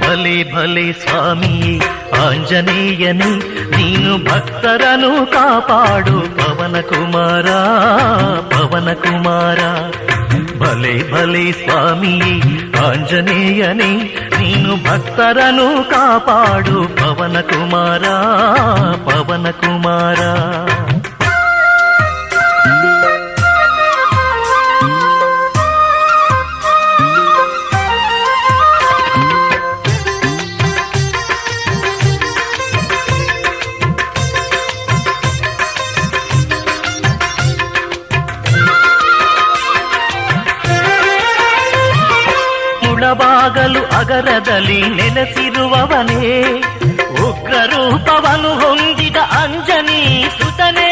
ಭಲೆ ಭಲೆ ಸ್ವಾಮಿಯೇ ಆಂಜನೇಯನೇ, ನೀನು ಭಕ್ತರನು ಕಾಪಾಡು ಪವನ ಕುಮಾರ ಪವನ ಕುಮಾರ. ಭಲೆ ಭಲೆ ಸ್ವಾಮಿಯೇ ಆಂಜನೇಯನೇ, ನೀನು ಭಕ್ತರನು ಕಾಪಾಡು ಪವನ ಕುಮಾರ ಪವನ ಕುಮಾರ. ಬಾಗಲು ಅಗರದಲ್ಲಿ ನೆಲೆಸಿರುವವನೇ, ಉಗ್ರ ರೂಪವನ್ನು ಹೊಂದಿದ ಅಂಜನಿ ಸುತನೇ.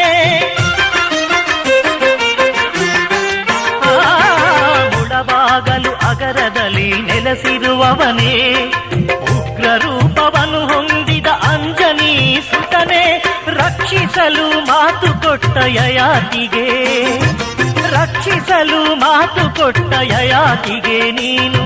ಮುಳಬಾಗಲು ಅಗರದಲ್ಲಿ ನೆಲೆಸಿರುವವನೇ, ಉಗ್ರ ರೂಪವನ್ನು ಹೊಂದಿದ ಅಂಜನಿ ಸುತನೇ. ರಕ್ಷಿಸಲು ಮಾತು ಕೊಟ್ಟ ಯಯಾತಿಗೆ, ರಕ್ಷಿಸಲು ಮಾತು ಕೊಟ್ಟ ಯಯಾತಿಗೆ ನೀನು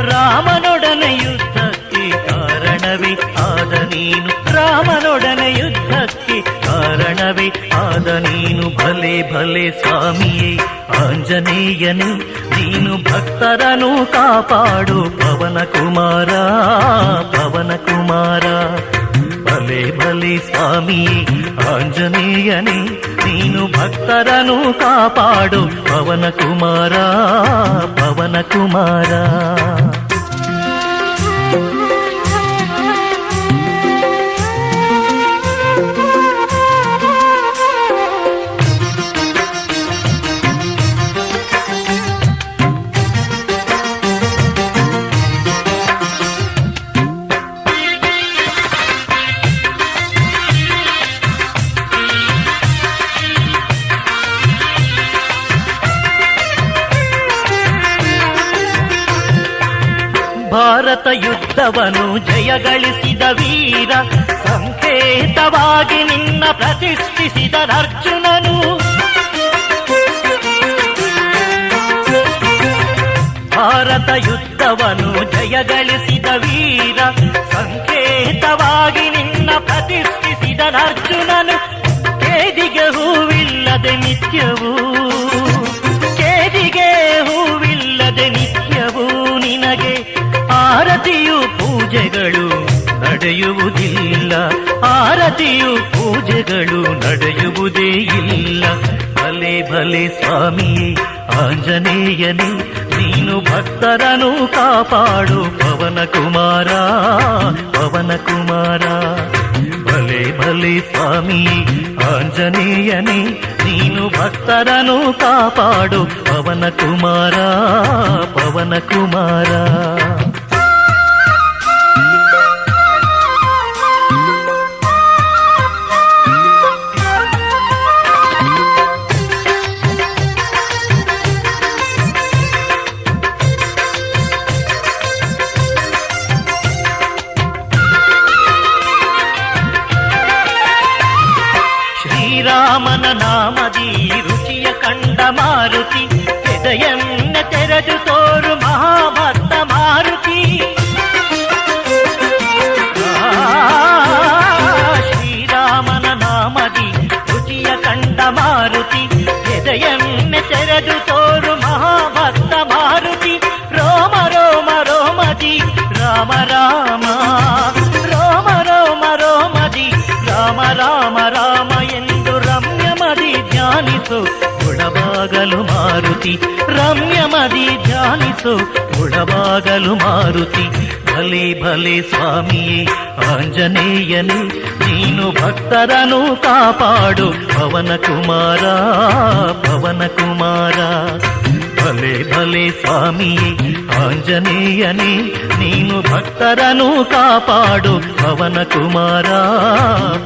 ರಾಮನೊಡನೆ ಯುದ್ಧಕ್ಕೆ ಕಾರಣವೇ ಆದ ನೀನು, ರಾಮನೊಡನೆ ಯುದ್ಧಕ್ಕೆ ಕಾರಣವೇ ಆದ ನೀನು. ಭಲೆ ಭಲೆ ಸ್ವಾಮಿಯೇ ಆಂಜನೇಯನೇ, ನೀನು ಭಕ್ತರನು ಕಾಪಾಡು ಪವನ ಕುಮಾರ ಪವನ ಕುಮಾರ. ಭಲೆ ಭಲೆ ಸ್ವಾಮಿಯೇ ಆಂಜನೇಯನೇ, ನೀನು ಭಕ್ತರನು ಕಾಪಾಡು ಪವನ ಕುಮಾರ ಪವನ ಕುಮಾರ. ಭಾರತ ಯುದ್ಧವನ್ನು ಜಯಗಳಿಸಿದ ವೀರ, ಸಂಕೇತವಾಗಿ ನಿನ್ನ ಪ್ರತಿಷ್ಠಿಸಿದ ಅರ್ಜುನನು. ಭಾರತ ಯುದ್ಧವನ್ನು ಜಯಗಳಿಸಿದ ವೀರ, ಸಂಕೇತವಾಗಿ ನಿನ್ನ ಪ್ರತಿಷ್ಠಿಸಿದ ಅರ್ಜುನನು. ಕೇದಿಗೆ ಹೂವಿಲ್ಲದೆ ನಿತ್ಯವೂ, ಕೇದಿಗೆ ಹೂವಿಲ್ಲದೆ ನಿತ್ಯವೂ ನಿನಗೆ ಆರತಿಯು ಪೂಜೆಗಳು ನಡೆಯುವುದಿಲ್ಲ, ಆರತಿಯು ಪೂಜೆಗಳು ನಡೆಯುವುದೇ ಇಲ್ಲ. ಭಲೆ ಭಲೆ ಸ್ವಾಮಿಯೇ ಆಂಜನೇಯನೇ, ನೀನು ಭಕ್ತರನು ಕಾಪಾಡು ಪವನ ಕುಮಾರ ಪವನ ಕುಮಾರ. ಭಲೆ ಭಲೆ ಸ್ವಾಮಿಯೇ ಆಂಜನೇಯನೇ, ನೀನು ಭಕ್ತರನು ಕಾಪಾಡು ಪವನ ಕುಮಾರ ಪವನ ಕುಮಾರ. ಶ್ರೀರಾಮನ ನಾಮದಿ ರುಚಿಯ ಕಂಡ ಮಾರುತಿ, ಹೃದಯನ್ನ ತೆರೆದು ತೋರು ಮಹಾಭಕ್ತ ಮಾರುತಿ. ಶ್ರೀರಾಮನ ನಾಮದಿ ರುಚಿಯ ಕಂಡ ಮಾರುತಿ, ಹೃದಯನ್ನ ತೆರೆದು ತೋರು ಮಹಾಭಕ್ತ ಮಾರುತಿ. ರೋಮ ರೋಮ ರೋಮದಿ ರಾಮ ರಾಮ, ರೋಮ ರೋಮ ರೋಮದಿ ರಾಮ ರಾಮ ರಾಮ ಎಂದು ರಮ್ಯಮದಿ ಧ್ಯಾನಿಸು ಬುಡಬಾಗಲು ಮಾರುತಿ, ರಮ್ಯಮದಿ ಧ್ಯಾನಿಸು ಬುಡಬಾಗಲು ಮಾರುತಿ. ಭಲೆ ಭಲೆ ಸ್ವಾಮಿಯೇ ಆಂಜನೇಯನೇ, ನೀನು ಭಕ್ತರನು ಕಾಪಾಡು ಪವನ ಕುಮಾರ ಪವನ ಕುಮಾರ. ಭಲೆ ಭಲೆ ಸ್ವಾಮಿಯೇ ಆಂಜನೇಯನೇ ನೀನು ಭಕ್ತರನು ಕಾಪಾಡು ಪವನ ಕುಮಾರ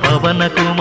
ಪವನ ಕುಮಾರ